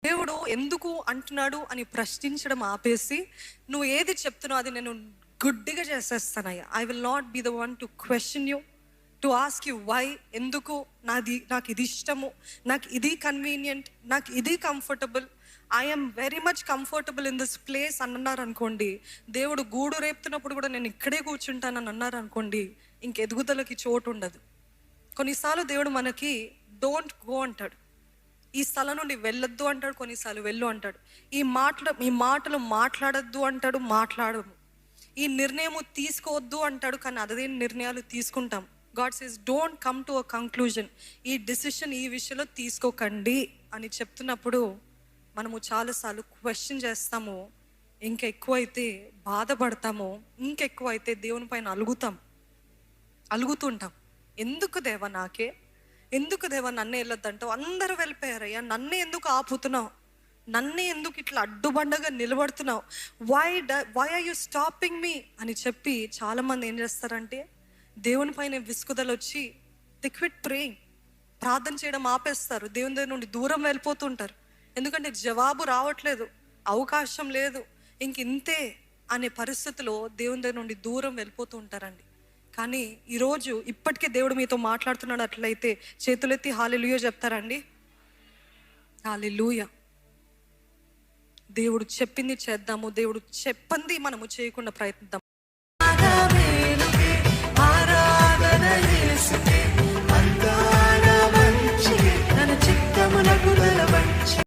దేవుడు ఎందుకు అంటున్నాడు అని ప్రశ్నించడం ఆపేసి, నువ్వు ఏది చెప్తున్నావు అది నేను గుడ్డిగా చేసేస్తానయ్యా. I will not be the one to question you, to ask you why, ఎందుకు, నాకు ఇది ఇష్టము, నాకు ఇది కన్వీనియంట్, నాకు ఇది comfortable, I am very much comfortable in this place అని అన్నారు అనుకోండి. దేవుడు గూడు రేపుతున్నప్పుడు కూడా నేను ఇక్కడే కూర్చుంటానని అన్నారు అనుకోండి, ఇంక ఎదుగుదలకి చోటు ఉండదు. కొన్నిసార్లు దేవుడు మనకి డోంట్ గో అంటాడు, ఈ స్థలం నుండి వెళ్ళొద్దు అంటాడు, కొన్నిసార్లు వెళ్ళు అంటాడు. ఈ మాటలు మాట్లాడొద్దు అంటాడు, మాట్లాడము. ఈ నిర్ణయం తీసుకోవద్దు అంటాడు, కానీ అదే నిర్ణయాలు తీసుకుంటాం. God says don't come to a conclusion, ఈ డిసిషన్ ఈ విషయంలో తీసుకోకండి అని చెప్తున్నప్పుడు మనము చాలాసార్లు క్వశ్చన్ చేస్తాము, ఇంకెక్కువైతే బాధపడతాము, ఇంకెక్కువైతే దేవుని పైన అలుగుతుంటాం. ఎందుకు దేవా నాకే, ఎందుకు దేవా నన్నే వెళ్ళొద్దంటావు, అందరూ వెళ్ళిపోయారయ్యా, నన్నే ఎందుకు ఆపుతున్నావు, నన్నే ఎందుకు ఇట్లా అడ్డుబండగా నిలబడుతున్నావు, why are you stopping me అని చెప్పి చాలామంది ఏం చేస్తారంటే దేవుని పైన విసుగుదలు వచ్చి దే క్విట్ ప్రేయింగ్, ప్రార్థన చేయడం ఆపేస్తారు, దేవుని దగ్గర నుండి దూరం వెళ్ళిపోతుంటారు. ఎందుకంటే జవాబు రావట్లేదు, అవకాశం లేదు, ఇంతే అనే పరిస్థితిలో దేవుని దగ్గర నుండి దూరం వెళ్ళిపోతూ ఉంటారండి. కానీ ఈరోజు ఇప్పటికే దేవుడు మీతో మాట్లాడుతున్నాడు. అట్లయితే చేతులెత్తి హల్లెలూయా చెప్తారండి. హల్లెలూయా. దేవుడు చెప్పింది చేద్దాము, దేవుడు చెప్పంది మనము చేయకుండా ప్రయత్నిద్దాం.